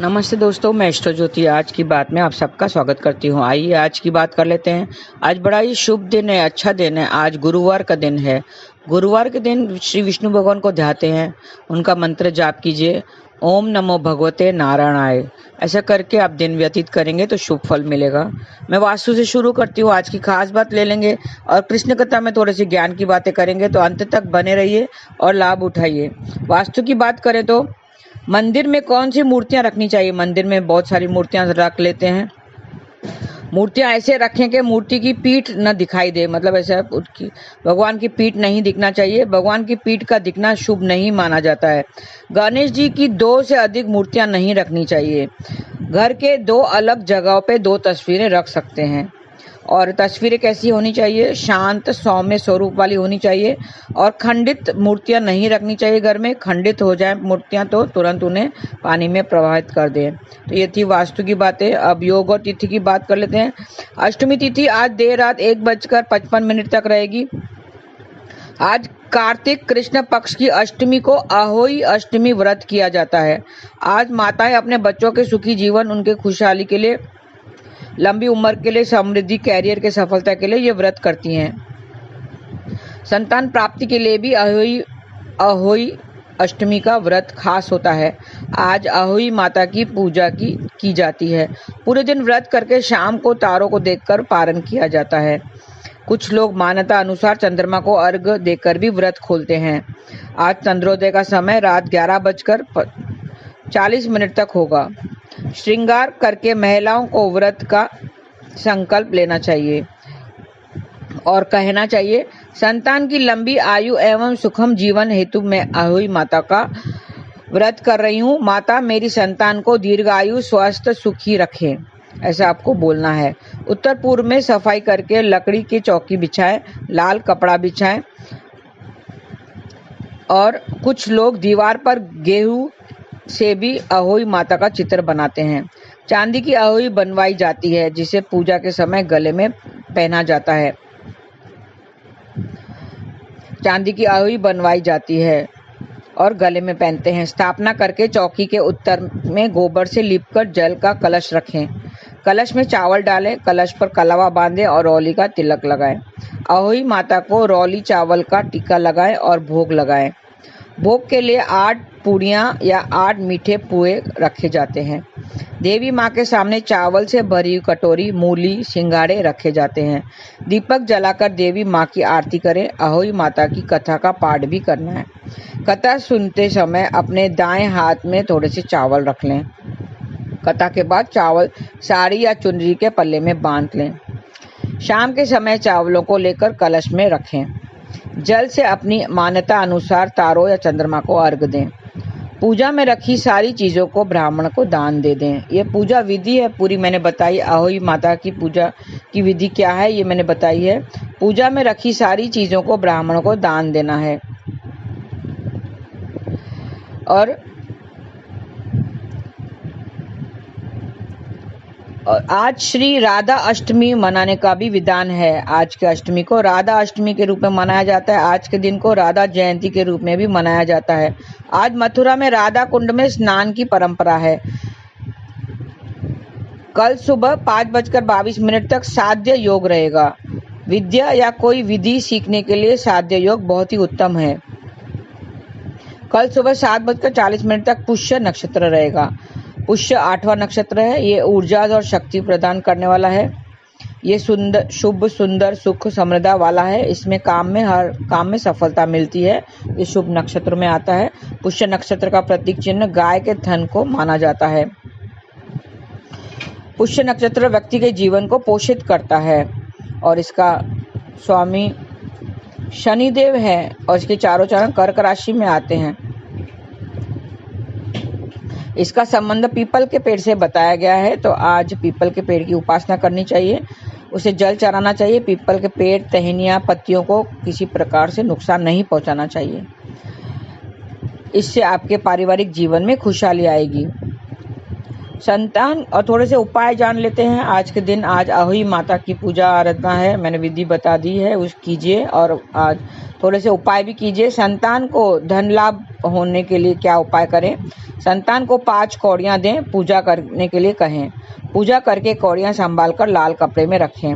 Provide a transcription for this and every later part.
नमस्ते दोस्तों, मैं एस्ट्रो ज्योति आज की बात में आप सबका स्वागत करती हूँ। आइए आज की बात कर लेते हैं। आज बड़ा ही शुभ दिन है, अच्छा दिन है। आज गुरुवार का दिन है। गुरुवार के दिन श्री विष्णु भगवान को ध्याते हैं, उनका मंत्र जाप कीजिए, ओम नमो भगवते नारायणाय। ऐसा करके आप दिन व्यतीत करेंगे तो शुभ फल मिलेगा। मैं वास्तु से शुरू करती हूँ। आज की खास बात ले लेंगे और कृष्ण कथा में थोड़ी सी ज्ञान की बातें करेंगे, तो अंत तक बने रहिए और लाभ उठाइए। वास्तु की बात करें तो मंदिर में कौन सी मूर्तियां रखनी चाहिए। मंदिर में बहुत सारी मूर्तियां रख लेते हैं। मूर्तियां ऐसे रखें कि मूर्ति की पीठ न दिखाई दे, मतलब ऐसा भगवान की पीठ नहीं दिखना चाहिए। भगवान की पीठ का दिखना शुभ नहीं माना जाता है। गणेश जी की 2 से अधिक मूर्तियां नहीं रखनी चाहिए। घर के 2 अलग जगहों पे 2 तस्वीरें रख सकते हैं। और तस्वीरें कैसी होनी चाहिए? शांत सौम्य स्वरूप वाली होनी चाहिए। और खंडित मूर्तियां नहीं रखनी चाहिए। घर में खंडित हो जाए मूर्तियां तो तुरंत उन्हें पानी में प्रवाहित कर दें। तो ये थी वास्तु की बातें। अब योग और तिथि की बात कर लेते हैं। अष्टमी तिथि आज देर रात 1:55 तक रहेगी। आज कार्तिक कृष्ण पक्ष की अष्टमी को अहोई अष्टमी व्रत किया जाता है। आज माताएं अपने बच्चों के सुखी जीवन, उनके खुशहाली के लिए, लंबी उम्र के लिए, समृद्धि, कैरियर के सफलता के लिए ये व्रत करती हैं। संतान प्राप्ति के लिए भी अहोई अष्टमी का व्रत खास होता है। आज अहोई माता की पूजा की जाती है। पूरे दिन व्रत करके शाम को तारों को देखकर पारण किया जाता है। कुछ लोग मान्यता अनुसार चंद्रमा को अर्घ देकर भी व्रत खोलते हैं। आज चंद्रोदय का समय रात 11:40 तक होगा। श्रृंगार करके महिलाओं को व्रत का संकल्प लेना चाहिए और कहना चाहिए, संतान की लंबी आयु एवं सुखम जीवन हेतु मैं अहोई माता का व्रत कर रही हूँ। माता मेरी संतान को दीर्घायु स्वस्थ सुखी रखें। ऐसा आपको बोलना है। उत्तर पूर्व में सफाई करके लकड़ी की चौकी बिछाएं, लाल कपड़ा बिछाएं। और कुछ लोग दीवार पर गेहूं से भी अहोई माता का चित्र बनाते हैं। चांदी की अहोई बनवाई जाती है, जिसे पूजा के समय गले में पहना जाता है। चांदी की अहोई बनवाई जाती है और गले में पहनते हैं। स्थापना करके चौकी के उत्तर में गोबर से लीपकर जल का कलश रखें। कलश में चावल डालें, कलश पर कलावा बांधें और रौली का तिलक लगाएं। अहोई माता को रौली चावल का टीका लगाएं और भोग लगाएं। भोग के लिए 8 पूड़ियाँ या 8 मीठे पुए रखे जाते हैं। देवी माँ के सामने चावल से भरी कटोरी, मूली, सिंघाड़े रखे जाते हैं। दीपक जलाकर देवी माँ की आरती करें। अहोई माता की कथा का पाठ भी करना है। कथा सुनते समय अपने दाएं हाथ में थोड़े से चावल रख लें। कथा के बाद चावल साड़ी या चुनरी के पल्ले में बांध लें। शाम के समय चावलों को लेकर कलश में रखें। जल से अपनी मान्यता अनुसार तारों या चंद्रमा को अर्घ दें। पूजा में रखी सारी चीजों को ब्राह्मण को दान दे दें। ये पूजा विधि है पूरी मैंने बताई। अहोई माता की पूजा की विधि क्या है ये मैंने बताई है। पूजा में रखी सारी चीजों को ब्राह्मणों को दान देना है। और आज श्री राधा अष्टमी मनाने का भी विधान है। आज के अष्टमी को राधा अष्टमी के रूप में मनाया जाता है। आज के दिन को राधा जयंती के रूप में भी मनाया जाता है। आज मथुरा में राधा कुंड में स्नान की परंपरा है। कल सुबह 5:22 तक साध्य योग रहेगा। विद्या या कोई विधि सीखने के लिए साध्य योग बहुत ही उत्तम है। कल सुबह 7:40 तक पुष्य नक्षत्र रहेगा। पुष्य 8वां नक्षत्र है। ये ऊर्जा और शक्ति प्रदान करने वाला है। ये शुभ सुंदर सुख समृद्धि वाला है। इसमें हर काम में सफलता मिलती है। ये शुभ नक्षत्र में आता है। पुष्य नक्षत्र का प्रतीक चिन्ह गाय के थन को माना जाता है। पुष्य नक्षत्र व्यक्ति के जीवन को पोषित करता है और इसका स्वामी शनिदेव है और इसके चारों चरण कर्क राशि में आते हैं। इसका संबंध पीपल के पेड़ से बताया गया है। तो आज पीपल के पेड़ की उपासना करनी चाहिए, उसे जल चढ़ाना चाहिए। पीपल के पेड़, टहनियाँ, पत्तियों को किसी प्रकार से नुकसान नहीं पहुंचाना चाहिए। इससे आपके पारिवारिक जीवन में खुशहाली आएगी। संतान और थोड़े से उपाय जान लेते हैं आज के दिन। आज अहोई माता की पूजा आराधना है, मैंने विधि बता दी है, उस कीजिए और आज थोड़े से उपाय भी कीजिए। संतान को धन लाभ होने के लिए क्या उपाय करें? संतान को 5 कौड़ियाँ दें, पूजा करने के लिए कहें। पूजा करके कौड़ियाँ संभाल कर लाल कपड़े में रखें।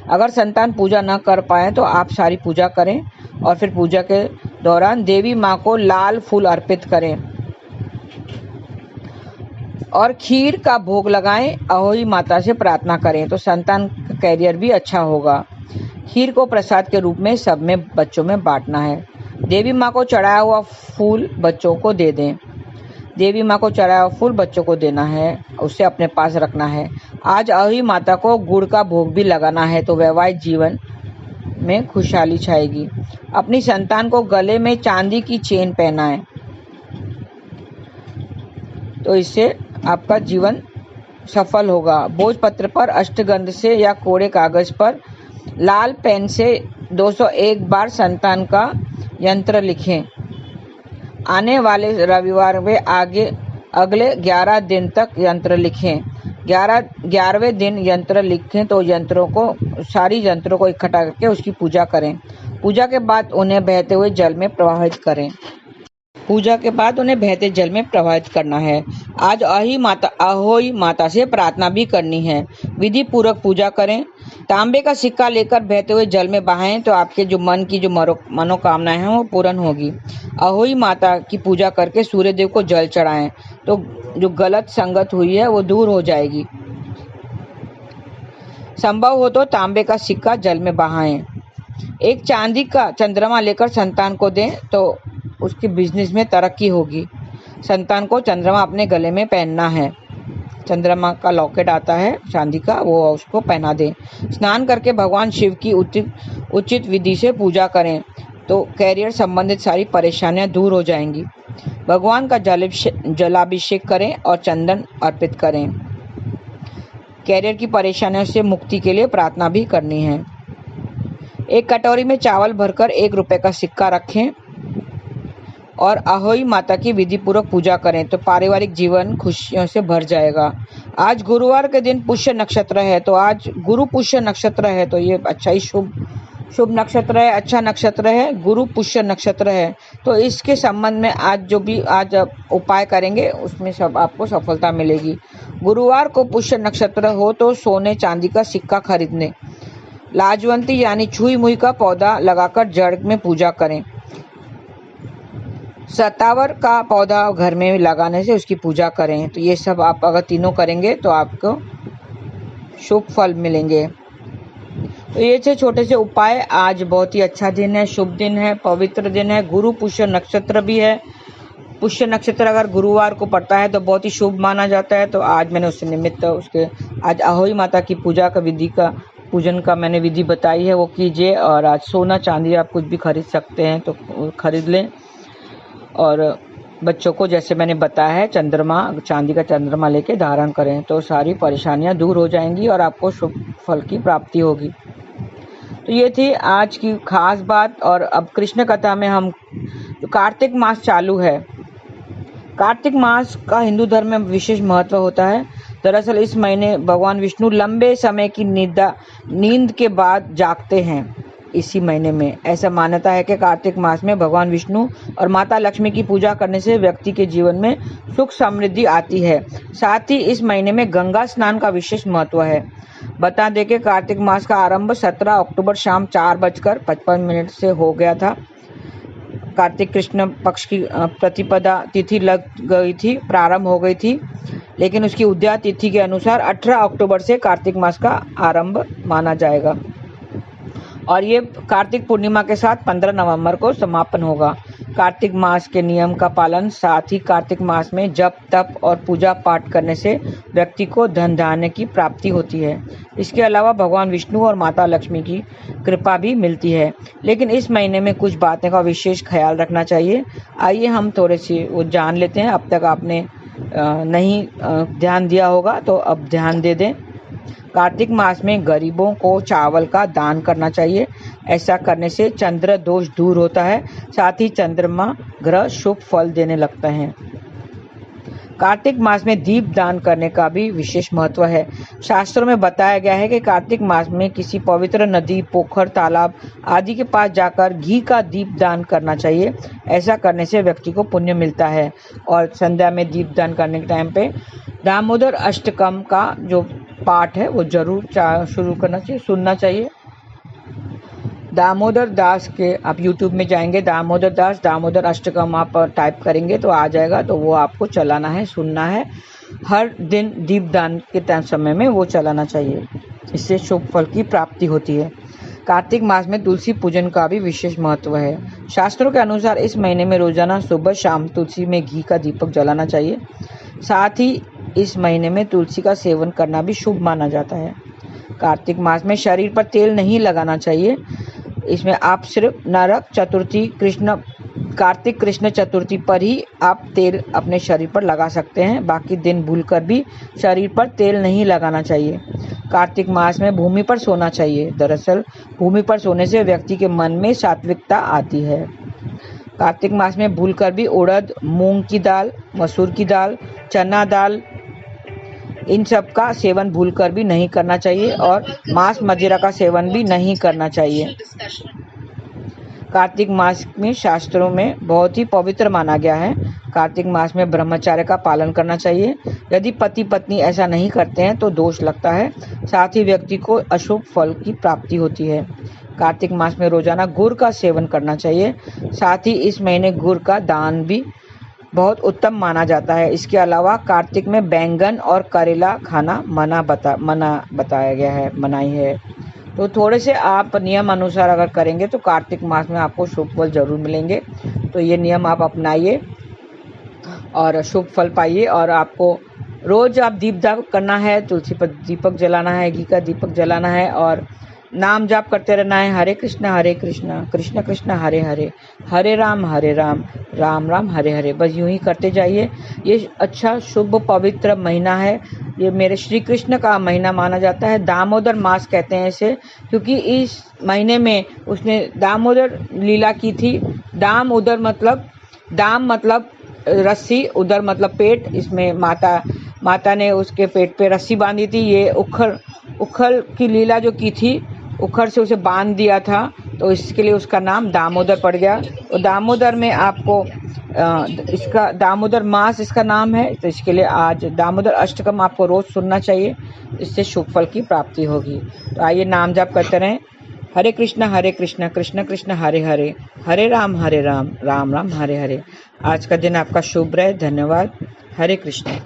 अगर संतान पूजा न कर पाए तो आप सारी पूजा करें और फिर पूजा के दौरान देवी माँ को लाल फूल अर्पित करें और खीर का भोग लगाएं। अहोई माता से प्रार्थना करें तो संतान का कैरियर भी अच्छा होगा। खीर को प्रसाद के रूप में सब में बच्चों में बांटना है। देवी माँ को चढ़ाया हुआ फूल बच्चों को दे दें। देवी माँ को चढ़ाया हुआ फूल बच्चों को देना है, उसे अपने पास रखना है। आज अहोई माता को गुड़ का भोग भी लगाना है तो वैवाहिक जीवन में खुशहाली छाएगी। अपनी संतान को गले में चांदी की चेन पहनाएं तो इससे आपका जीवन सफल होगा। भोजपत्र पर अष्टगंध से या कोरे कागज पर लाल पेन से 201 बार संतान का यंत्र लिखें। आने वाले रविवार में अगले 11 दिन तक यंत्र लिखें। 11वें दिन यंत्र लिखें तो सारी यंत्रों को इकट्ठा करके उसकी पूजा करें। पूजा के बाद उन्हें बहते हुए जल में प्रवाहित करें। पूजा के बाद उन्हें बहते जल में प्रवाहित करना है। आज अहोई माता से प्रार्थना भी करनी है। विधि पूर्वक पूजा करें। तांबे का सिक्का लेकर बहते हुए जल में बहाएं तो आपके जो मन की जो मनोकामनाएं हैं वो पूर्ण होगी। अहोई माता की पूजा करके सूर्य देव को जल चढ़ाएं तो जो गलत संगत हुई है वो दूर हो जाएगी। संभव हो तो तांबे का सिक्का जल में बहाएं। एक चांदी का चंद्रमा लेकर संतान को दें तो उसके बिजनेस में तरक्की होगी। संतान को चंद्रमा अपने गले में पहनना है। चंद्रमा का लॉकेट आता है चांदी का, वो उसको पहना दें। स्नान करके भगवान शिव की उचित विधि से पूजा करें तो कैरियर संबंधित सारी परेशानियां दूर हो जाएंगी। भगवान का जलाभिषेक करें और चंदन अर्पित करें। कैरियर की परेशानियों से मुक्ति के लिए प्रार्थना भी करनी है। एक कटोरी में चावल भरकर 1 रुपए का सिक्का रखें और अहोई माता की विधि पूर्वक पूजा करें तो पारिवारिक जीवन खुशियों से भर जाएगा। आज गुरुवार के दिन पुष्य नक्षत्र है तो आज गुरु पुष्य नक्षत्र है तो ये अच्छा ही शुभ नक्षत्र है, अच्छा नक्षत्र है। गुरु पुष्य नक्षत्र है तो इसके संबंध में आज उपाय करेंगे उसमें सब आपको सफलता मिलेगी। गुरुवार को पुष्य नक्षत्र हो तो सोने चांदी का सिक्का खरीदने। लाजवंती यानी छुई मुई का पौधा लगाकर जड़ में पूजा करें। सतावर का पौधा घर में लगाने से उसकी पूजा करें। तो ये सब आप अगर तीनों करेंगे तो आपको शुभ फल मिलेंगे। तो ये थे छोटे से उपाय। आज बहुत ही अच्छा दिन है, शुभ दिन है, पवित्र दिन है। गुरु पुष्य नक्षत्र भी है। पुष्य नक्षत्र अगर गुरुवार को पड़ता है तो बहुत ही शुभ माना जाता है। तो आज मैंने उससे निमित्त आज अहोई माता की पूजन का मैंने विधि बताई है, वो कीजिए। और आज सोना चांदी आप कुछ भी खरीद सकते हैं तो खरीद लें। और बच्चों को जैसे मैंने बताया है चांदी का चंद्रमा लेके धारण करें तो सारी परेशानियां दूर हो जाएंगी और आपको शुभ फल की प्राप्ति होगी। तो ये थी आज की खास बात। और अब कृष्ण कथा में हम कार्तिक मास चालू है। कार्तिक मास का हिंदू धर्म में विशेष महत्व होता है। दरअसल इस महीने भगवान विष्णु लंबे समय की नींद के बाद जागते हैं। इसी महीने में ऐसा मान्यता है कि कार्तिक मास में भगवान विष्णु और माता लक्ष्मी की पूजा करने से व्यक्ति के जीवन में सुख समृद्धि आती है। साथ ही इस महीने में गंगा स्नान का विशेष महत्व है। बता दें कि कार्तिक मास का आरंभ 17 अक्टूबर शाम 4:55 से हो गया था। कार्तिक कृष्ण पक्ष की प्रतिपदा तिथि लग गई थी, प्रारंभ हो गई थी, लेकिन उसकी उदया तिथि के अनुसार 18 अक्टूबर से कार्तिक मास का आरंभ माना जाएगा और ये कार्तिक पूर्णिमा के साथ 15 नवंबर को समापन होगा। कार्तिक मास के नियम का पालन, साथ ही कार्तिक मास में जप तप और पूजा पाठ करने से व्यक्ति को धन धान्य की प्राप्ति होती है। इसके अलावा भगवान विष्णु और माता लक्ष्मी की कृपा भी मिलती है। लेकिन इस महीने में कुछ बातें का विशेष ख्याल रखना चाहिए। आइए हम थोड़े से वो जान लेते हैं। अब तक आपने नहीं ध्यान दिया होगा तो अब ध्यान दे दें। कार्तिक मास में गरीबों को चावल का दान करना चाहिए। ऐसा करने से चंद्र दोष दूर होता है, साथ ही चंद्रमा ग्रह शुभ फल देने लगता है। कार्तिक मास में दीप दान करने का भी विशेष महत्व है। शास्त्रों में बताया गया है कि कार्तिक मास में किसी पवित्र नदी, पोखर, तालाब आदि के पास जाकर घी का दीप दान करना चाहिए। ऐसा करने से व्यक्ति को पुण्य मिलता है। और संध्या में दीप दान करने के टाइम पे दामोदर अष्टकम का जो पाठ है वो जरूर शुरू करना चाहिए, सुनना चाहिए। दामोदर दास के आप YouTube में जाएंगे, दामोदर दास दामोदर अष्टकम आप टाइप करेंगे तो आ जाएगा, तो वो आपको चलाना है, सुनना है। हर दिन दीपदान के समय में वो चलाना चाहिए, इससे शुभ फल की प्राप्ति होती है। कार्तिक मास में तुलसी पूजन का भी विशेष महत्व है। शास्त्रों के अनुसार इस महीने में रोजाना सुबह शाम तुलसी में घी का दीपक जलाना चाहिए। साथ ही इस महीने में तुलसी का सेवन करना भी शुभ माना जाता है। कार्तिक मास में शरीर पर तेल नहीं लगाना चाहिए। इसमें आप सिर्फ नरक चतुर्थी, कार्तिक कृष्ण चतुर्थी पर ही आप तेल अपने शरीर पर लगा सकते हैं। बाकी दिन भूलकर भी शरीर पर तेल नहीं लगाना चाहिए। कार्तिक मास में भूमि पर सोना चाहिए। दरअसल भूमि पर सोने से व्यक्ति के मन में सात्विकता आती है। कार्तिक मास में भूलकर भी उड़द, मूंग की दाल, मसूर की दाल, चना दाल, इन सब का सेवन भूलकर भी नहीं करना चाहिए और मांस मदिरा का सेवन भी नहीं करना चाहिए। कार्तिक मास में शास्त्रों में बहुत ही पवित्र माना गया है। कार्तिक मास में ब्रह्मचर्य का पालन करना चाहिए। यदि पति पत्नी ऐसा नहीं करते हैं तो दोष लगता है, साथ ही व्यक्ति को अशुभ फल की प्राप्ति होती है। कार्तिक मास में रोजाना गुड़ का सेवन करना चाहिए। साथ ही इस महीने गुड़ का दान भी बहुत उत्तम माना जाता है। इसके अलावा कार्तिक में बैंगन और करेला खाना मनाही है। तो थोड़े से आप नियम अनुसार अगर करेंगे तो कार्तिक मास में आपको शुभ फल जरूर मिलेंगे। तो ये नियम आप अपनाइए और शुभ फल पाइए। और आपको रोज आप दीपदान करना है, तुलसी पर दीपक जलाना है, घी का दीपक जलाना है और नाम जाप करते रहना है। हरे कृष्णा कृष्ण कृष्ण हरे हरे, हरे राम राम राम हरे हरे। बस यूं ही करते जाइए। ये अच्छा शुभ पवित्र महीना है। ये मेरे श्री कृष्ण का महीना माना जाता है। दामोदर मास कहते हैं इसे, क्योंकि इस महीने में उसने दामोदर लीला की थी। दाम मतलब रस्सी, उदर मतलब पेट। इसमें माता ने उसके पेट पे रस्सी बांधी थी। ये उखल की लीला जो की थी, उखड़ से उसे बांध दिया था, तो इसके लिए उसका नाम दामोदर पड़ गया। और दामोदर में आपको इसका दामोदर मास इसका नाम है, तो इसके लिए आज दामोदर अष्टकम आपको रोज सुनना चाहिए। इससे शुभ फल की प्राप्ति होगी। तो आइए नाम जाप करते रहें। हरे कृष्ण कृष्ण कृष्ण हरे हरे, हरे राम राम राम हरे हरे। आज का दिन आपका शुभ रहे। धन्यवाद। हरे कृष्ण।